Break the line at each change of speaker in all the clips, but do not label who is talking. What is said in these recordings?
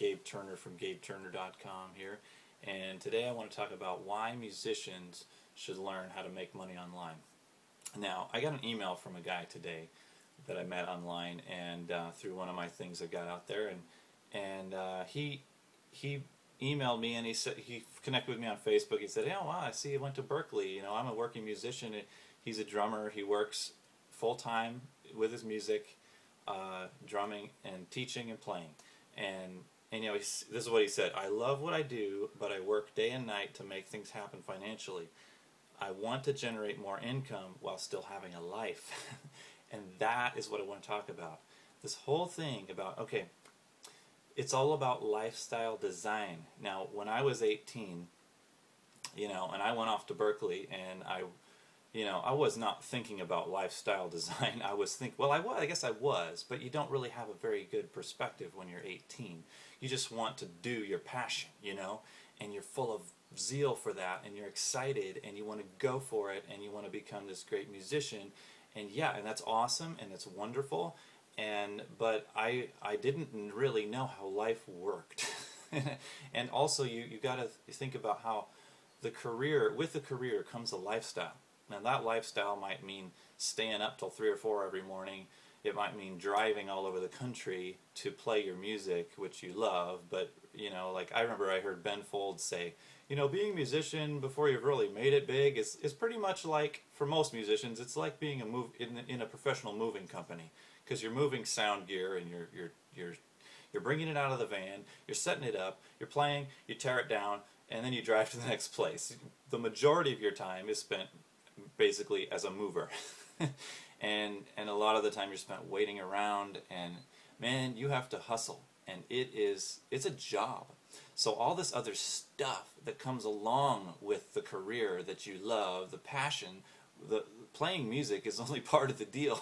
Gabe Turner from GabeTurner.com here, and today I want to talk about why musicians should learn how to make money online. Now, I got an email from a guy today that I met online, and through one of my things I got out there, and he emailed me, and he said he connected with me on Facebook. He said, "Oh wow, I see you went to Berklee. You know, I'm a working musician. He's a drummer. He works full time with his music, drumming and teaching and playing." And you know, this is what he said: "I love what I do, but I work day and night to make things happen financially. I want to generate more income while still having a life." And that is what I want to talk about. This whole thing about, okay, it's all about lifestyle design. Now, when I was 18, you know, and I went off to Berklee, and I was not thinking about lifestyle design. I was well, I guess I was, but you don't really have a very good perspective when you're 18. You just want to do your passion, you know, and you're full of zeal for that, and you're excited, and you want to go for it, and you want to become this great musician. And yeah, and that's awesome, and it's wonderful, but I didn't really know how life worked. And also you got to think about how with the career comes a lifestyle. Now that lifestyle might mean staying up till 3 or 4 every morning. It might mean driving all over the country to play your music, which you love. But you know, like I remember I heard Ben Folds say, you know, being a musician before you've really made it big is pretty much like, for most musicians, it's like being in a professional moving company, because you're moving sound gear, and you're bringing it out of the van, you're setting it up, you're playing, you tear it down, and then you drive to the next place. The majority of your time is spent basically as a mover. and a lot of the time you're spent waiting around, and man, you have to hustle, and it's a job. So all this other stuff that comes along with the career that you love, the passion, the playing music is only part of the deal.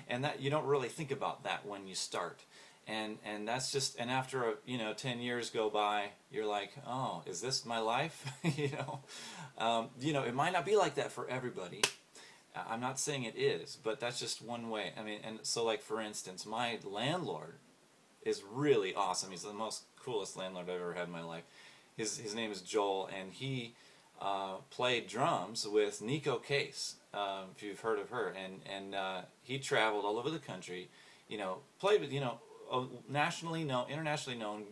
And that you don't really think about that when you start. And that's just, and after 10 years go by, you're like, oh, is this my life? It might not be like that for everybody. I'm not saying it is, but that's just one way. I mean, and so like for instance, my landlord is really awesome. He's the most coolest landlord I've ever had in my life. His name is Joel, and he played drums with Nico Case, if you've heard of her, and he traveled all over the country, played with a nationally known, internationally known,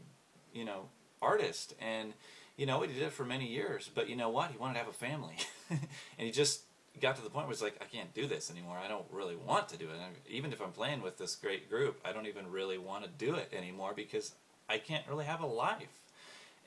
artist, and he did it for many years. But you know what? He wanted to have a family, and he just got to the point where it's like, I can't do this anymore. I don't really want to do it. Even if I'm playing with this great group, I don't even really want to do it anymore because I can't really have a life.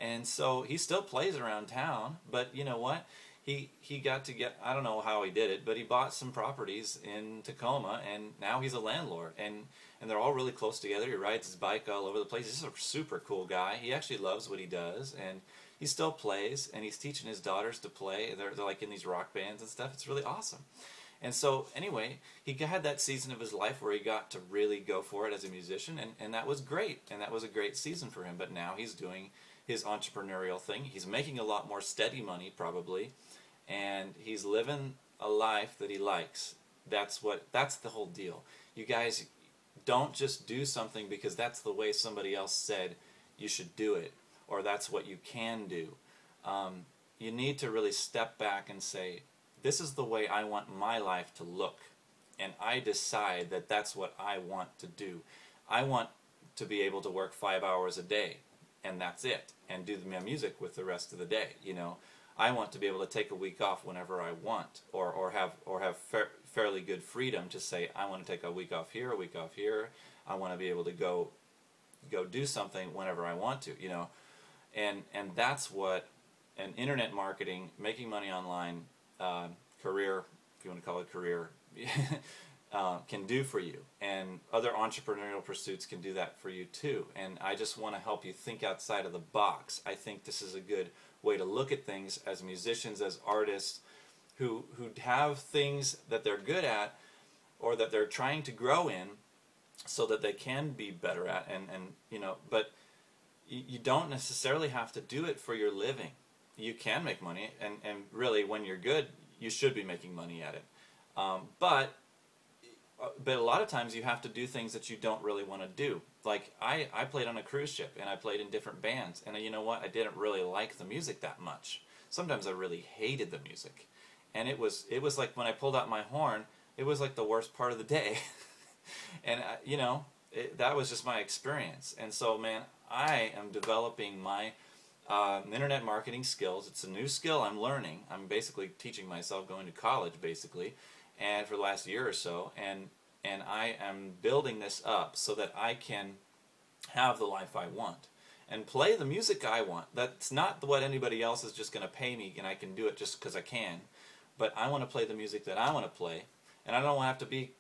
And so he still plays around town, but you know what? He got to I don't know how he did it, but he bought some properties in Tacoma, and now he's a landlord. And they're all really close together. He rides his bike all over the place. He's a super cool guy. He actually loves what he does, and he still plays, and he's teaching his daughters to play. They're like in these rock bands and stuff. It's really awesome. And so anyway, he had that season of his life where he got to really go for it as a musician, and that was great. And that was a great season for him. But now he's doing his entrepreneurial thing. He's making a lot more steady money probably, and he's living a life that he likes. That's the whole deal. You guys don't just do something because that's the way somebody else said you should do it, or that's what you can do. You need to really step back and say, this is the way I want my life to look, and I decide that that's what I want to do. I want to be able to work 5 hours a day, and that's it, and do my music with the rest of the day. I want to be able to take a week off whenever I want, or have fairly good freedom to say, I want to take a week off here, a week off here. I want to be able to go do something whenever I want to, and that's what an internet marketing, making money online career, if you want to call it career, can do for you. And other entrepreneurial pursuits can do that for you too. And I just want to help you think outside of the box. I think this is a good way to look at things as musicians, as artists who have things that they're good at or that they're trying to grow in so that they can be better at, but you don't necessarily have to do it for your living. You can make money, and really when you're good, you should be making money at it. But a lot of times you have to do things that you don't really want to do. like I played on a cruise ship and I played in different bands, and you know what? I didn't really like the music that much. Sometimes I really hated the music, and it was like when I pulled out my horn, it was like the worst part of the day, and you know, that was just my experience. And so, man, I am developing my internet marketing skills. It's a new skill I'm learning. I'm basically teaching myself, going to college basically, and for the last year or so, and I am building this up so that I can have the life I want and play the music I want. That's not what anybody else is just going to pay me and I can do it just because I can. But I want to play the music that I want to play, and I don't have to be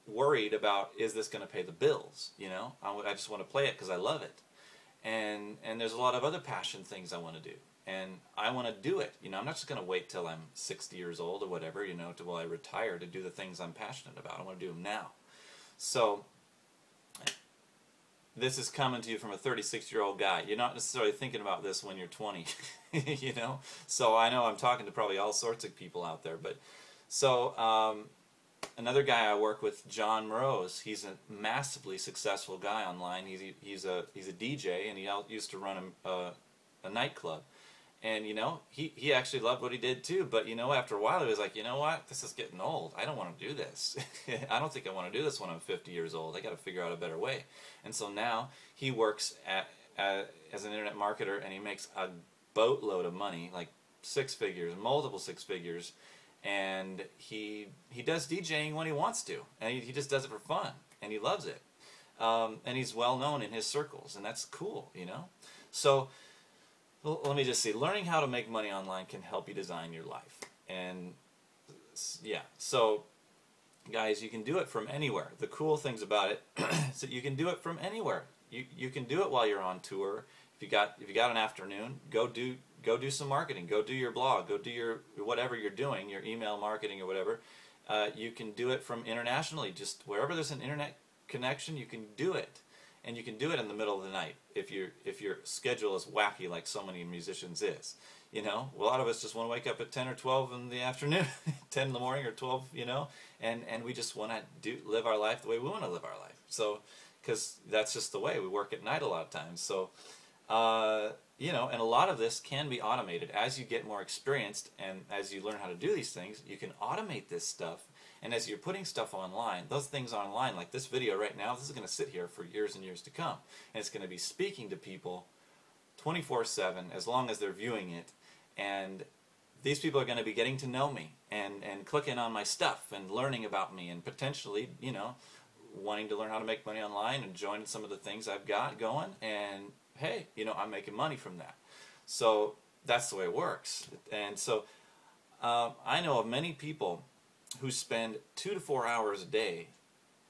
worried about, is this going to pay the bills, you know? I just want to play it because I love it. And there's a lot of other passion things I want to do. And I want to do it. You know, I'm not just going to wait till I'm 60 years old or whatever, you know, till I retire to do the things I'm passionate about. I want to do them now. So this is coming to you from a 36-year-old guy. You're not necessarily thinking about this when you're 20, you know? So I know I'm talking to probably all sorts of people out there. But so another guy I work with, John Moroz, he's a massively successful guy online. He's a DJ, and he used to run a nightclub. And, you know, he actually loved what he did too. But, you know, after a while he was like, you know what, this is getting old. I don't want to do this. I don't think I want to do this when I'm 50 years old. I got to figure out a better way. And so now he works as an internet marketer, and he makes a boatload of money, like 6 figures, multiple 6 figures. And he does DJing when he wants to. And he just does it for fun. And he loves it. And he's well known in his circles. And that's cool, you know. So well, let me just see. Learning how to make money online can help you design your life. And yeah, so guys, you can do it from anywhere. The cool things about it is that you can do it from anywhere. You can do it while you're on tour. If you got an afternoon, go do some marketing. Go do your blog. Go do your whatever you're doing, your email marketing or whatever. You can do it from internationally. Just wherever there's an internet connection, you can do it. And you can do it in the middle of the night if your schedule is wacky like so many musicians is. You know, a lot of us just want to wake up at 10 or 12 in the afternoon, 10 in the morning or 12, you know, and we just want to live our life the way we want to live our life. So, because that's just the way we work at night a lot of times. So, you know, and a lot of this can be automated. As you get more experienced and as you learn how to do these things, you can automate this stuff. And as you're putting stuff online, those things online, like this video right now, this is going to sit here for years and years to come. And it's going to be speaking to people 24/7 as long as they're viewing it. And these people are going to be getting to know me and clicking on my stuff and learning about me and potentially, you know, wanting to learn how to make money online and join some of the things I've got going. And hey, you know, I'm making money from that. So that's the way it works. And so I know of many people who spend 2 to 4 hours a day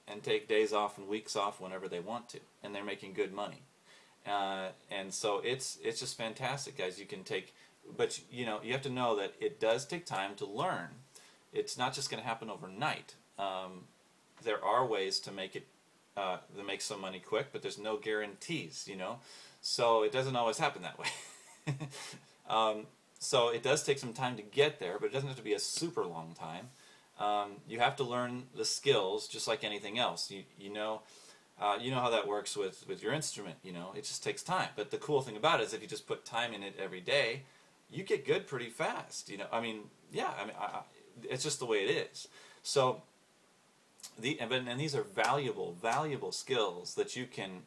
and take days off and weeks off whenever they want to, and they're making good money. And so it's just fantastic, guys. You can take, but you know, you have to know that it does take time to learn. It's not just going to happen overnight. There are ways to make it to make some money quick, but there's no guarantees, you know. So it doesn't always happen that way. So it does take some time to get there, but it doesn't have to be a super long time. You have to learn the skills just like anything else. You know how that works with your instrument. You know, it just takes time. But the cool thing about it is if you just put time in it every day, you get good pretty fast. You know, I mean, yeah, I mean, it's just the way it is. So and these are valuable skills that you can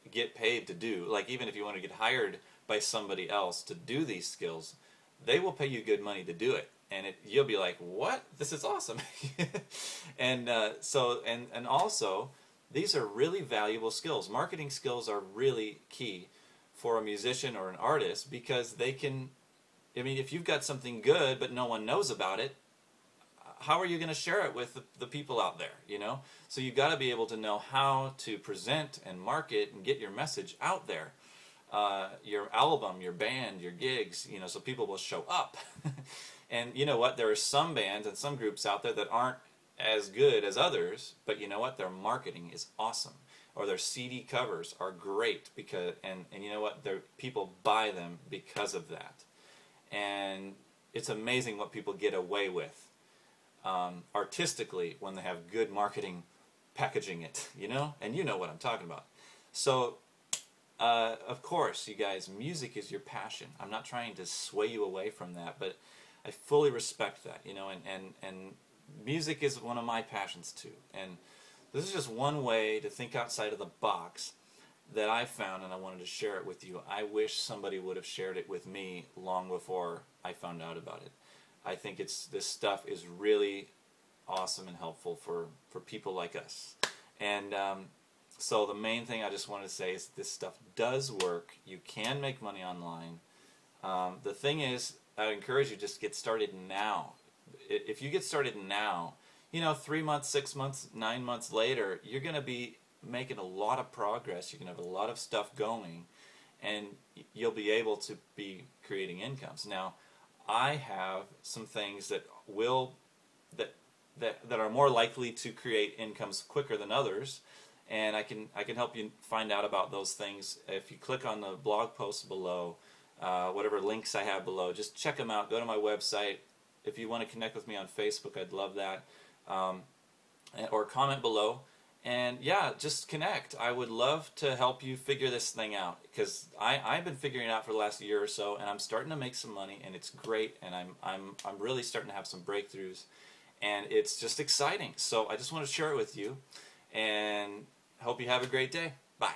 get paid to do. Like even if you want to get hired by somebody else to do these skills, they will pay you good money to do it. And you'll be like, what? This is awesome. And also, these are really valuable skills. Marketing skills are really key for a musician or an artist because they can, I mean, if you've got something good but no one knows about it, how are you going to share it with the people out there, you know? So you've got to be able to know how to present and market and get your message out there. Your album, your band, your gigs, you know, so people will show up. And you know what? There are some bands and some groups out there that aren't as good as others, but you know what? Their marketing is awesome, or their CD covers are great because, and you know what? People buy them because of that, and it's amazing what people get away with artistically when they have good marketing packaging it, you know, and you know what I'm talking about. So, of course, you guys, music is your passion. I'm not trying to sway you away from that, but I fully respect that, you know, and music is one of my passions too. And this is just one way to think outside of the box that I found, and I wanted to share it with you. I wish somebody would have shared it with me long before I found out about it. I think this stuff is really awesome and helpful for people like us. And so the main thing I just wanted to say is this stuff does work. You can make money online. The thing is, I would encourage you just to get started now. If you get started now, you know, 3 months, 6 months, 9 months later, you're going to be making a lot of progress. You're going to have a lot of stuff going, and you'll be able to be creating incomes. Now, I have some things that that are more likely to create incomes quicker than others, and I can help you find out about those things if you click on the blog post below. Whatever links I have below, just check them out. Go to my website. If you want to connect with me on Facebook, I'd love that. Or comment below. And yeah, just connect. I would love to help you figure this thing out, because I've been figuring it out for the last year or so, and I'm starting to make some money, and it's great, and I'm really starting to have some breakthroughs, and it's just exciting. So I just want to share it with you, and hope you have a great day. Bye.